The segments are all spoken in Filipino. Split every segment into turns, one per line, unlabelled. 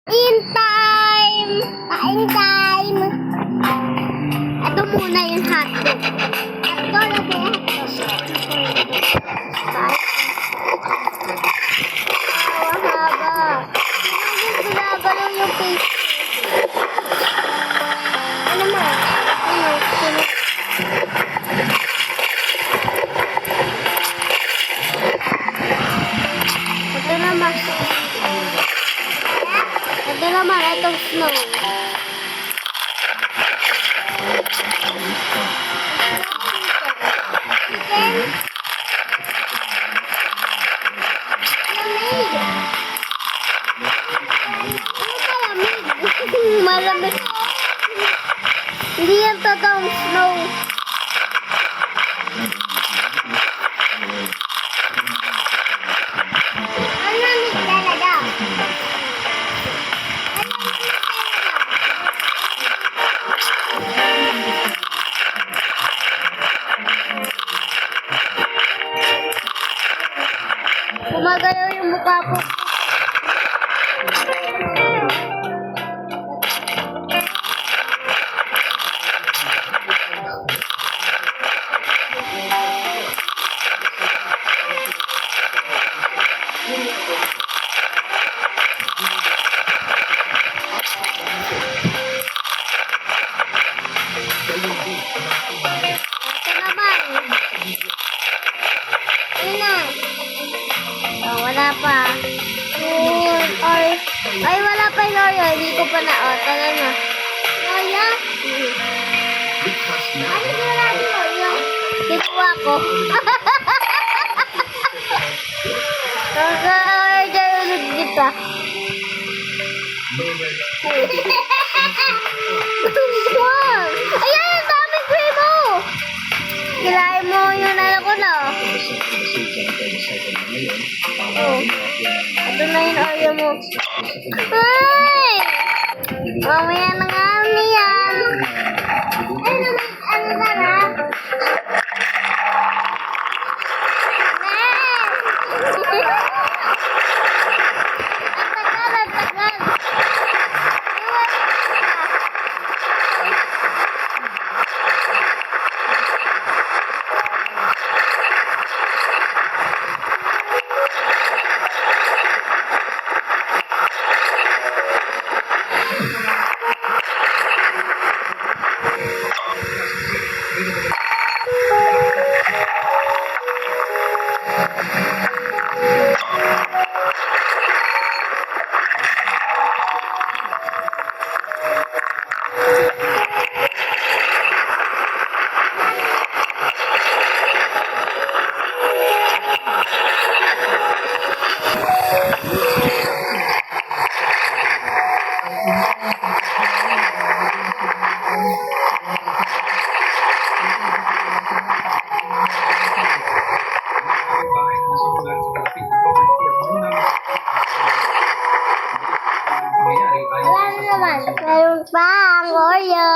Kain time! Kain time! Ito muna yung hotdog. Hotdog na po. Haba. Gulagalaw yung face. Ano mo? Ito naman. Ito naman, itong snow. Chicken. Lamig. Ano malamig? Malamig. Hindi yan totoong snow. Malamig talaga. Gumagalaw yung mukha ko. Ito naman. Ayun na. Oh, wala pa. Ay, wala pa yung Oreo. Hindi ko pa na. Oh, tala na. Oreo? Ano di wala yung Oreo? Kinuha ko. Kaka-order ulit kita. Wow! Ayan! Ang daming cream mo! Kilain mo yung ano ko na. Oh. Ito na yung Oreo mo. Ay! Mamaya na nga yan. Ano tara? Ang tagal. Wala naman. Meron pa ang Oreo.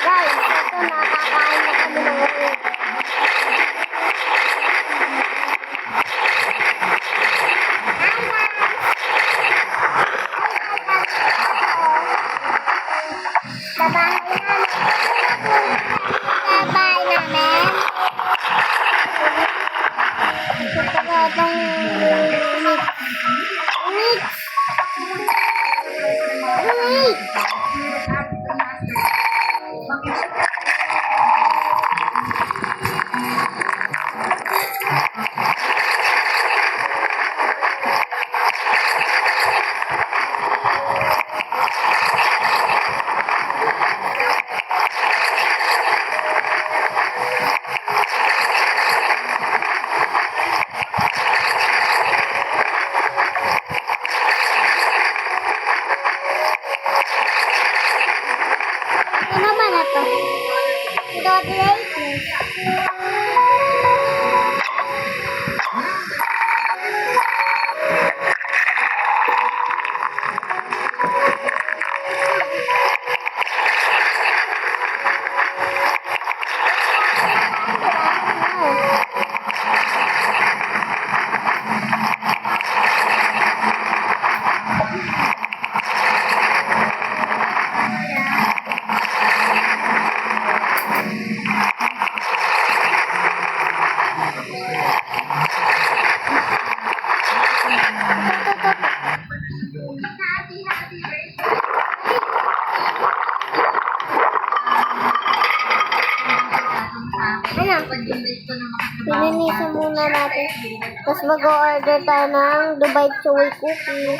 Guys, ito nakakain na kami ng Oreo. Babahay namin. Ito pa itong mix. na to. Ito latest. Pininisan muna natin. Tapos mag-order tayo ng Dubai Chewy Cookie.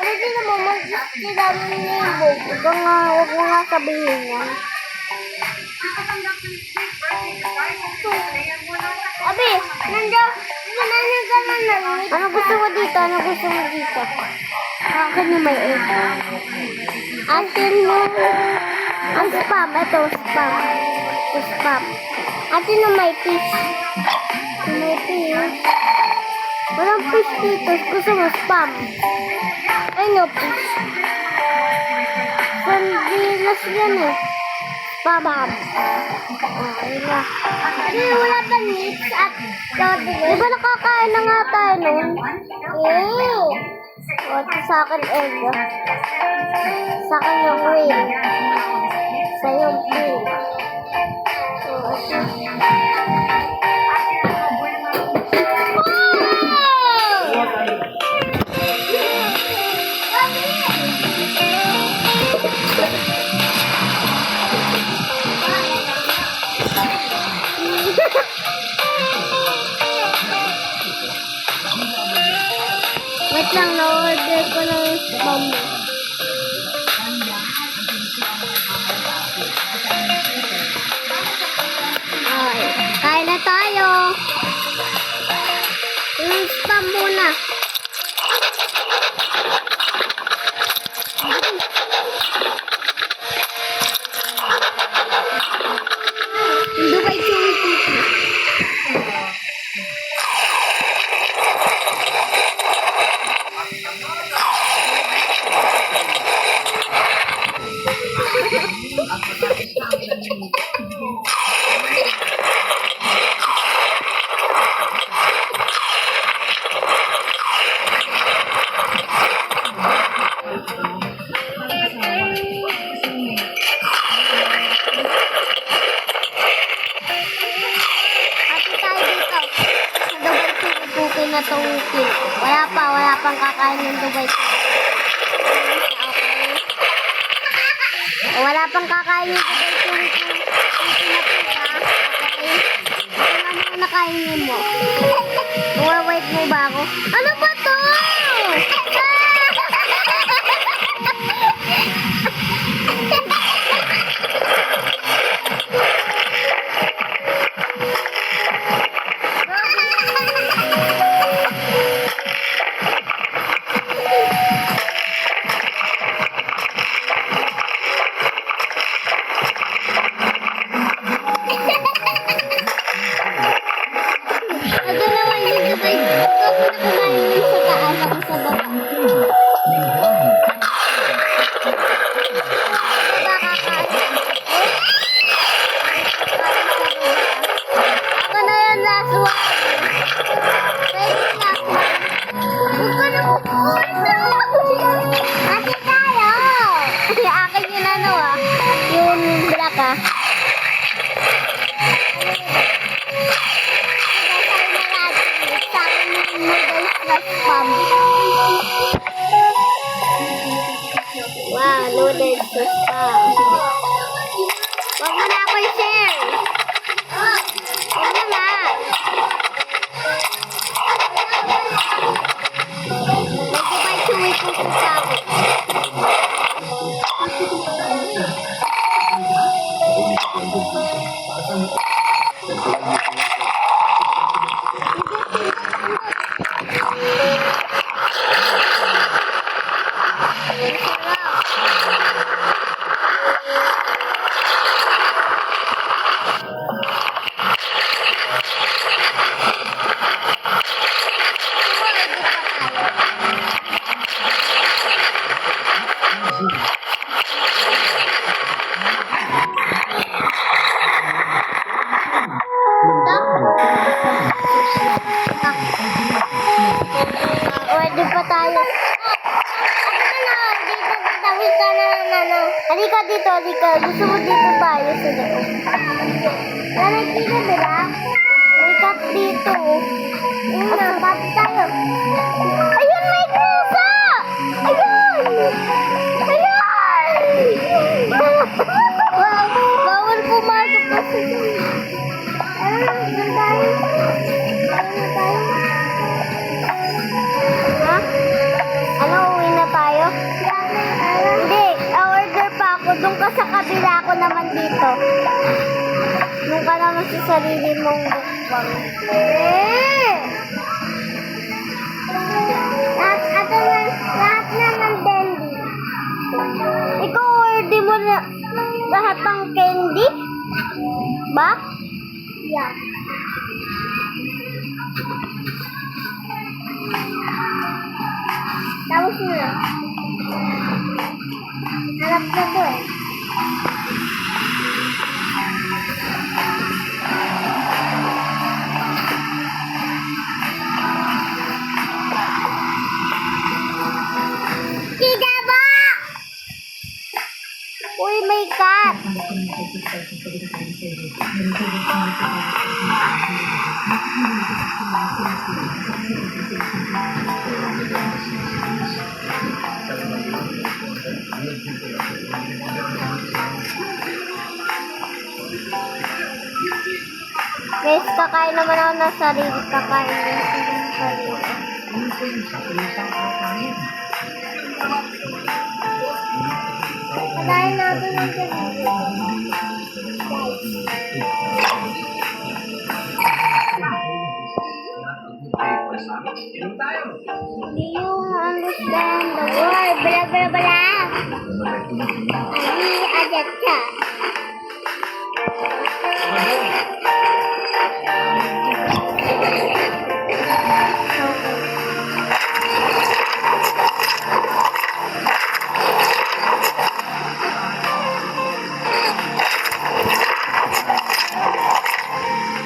Hindi naman mag-istilami niya yung book. Huwag mo nga sabihin yan. Abi, nandiyan ka na lang. Ano gusto mo dito? Ano gusto mo dito? Akin na may egg. Atin mo. Ang spam. Ito, spam. Ito, spam. Atin na may fish. May fish. Walang fish dito. Gusto mo spam. Ay, no fish. Pandilas yan eh. Spam. Wala. Wala pa mix at diba nakakain na nga tayo nun? Eh. O, ito sa akin egg. Sa akin yung whale. Sa yung pig. Wait lang, na-order ko ng spam. Ay, kain na tayo. Yung spam muna. Dubai Chewy Cookie. Na tong cake. Wala pang kakain ng Dubai Chewy. Okay. Wala pang kakain ng Dubai Chewy Okay. Ito na muna kainin mo. Wait mo ba ako? Ano ba to? Ito naman yung Dubai. Ito ako na kumain sa taas ako sa baba. Ako na yung last one. Pwede last one. Huwag ka na mag-order. Ate tayo. Akin yung ano yung black Wow, loaded sa spam. Huwag mo na ako i-share. Huwag na nga. Nag-Dubai Chewy Cookie sa akin. Order pa tayo. Ano? Dito, tawid ka na ano. Halika dito, halika. Gusto mo dito tayo sa loob. Nakikita nila? May cat dito. Una, pati tayo. Ayun, may pusa! Ayun! Ayun! Bawal pumasok kasi. Doon tayo. Doon tayo. Ha? Ano, uwi na tayo? Hindi, order pa ako. Doon ka sa kabila, ako naman dito. Doon ka naman sa sarili mong bukbang. Lahat naman candy. Ikaw order mo na lahat ng candy? Ba? Yeah. Tapos na. Harap na to eh. Tita ba? Uy, may cat. Guys, kakain naman ako ng sarili. Kakain din ako ng sarili. Kakain natin ng sarili. Do you understand the word? Bala bala bala. Ani ajatcha.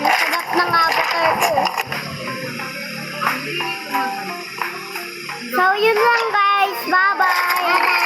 Masarap ng avatar ko. So, yun lang guys. Bye-bye.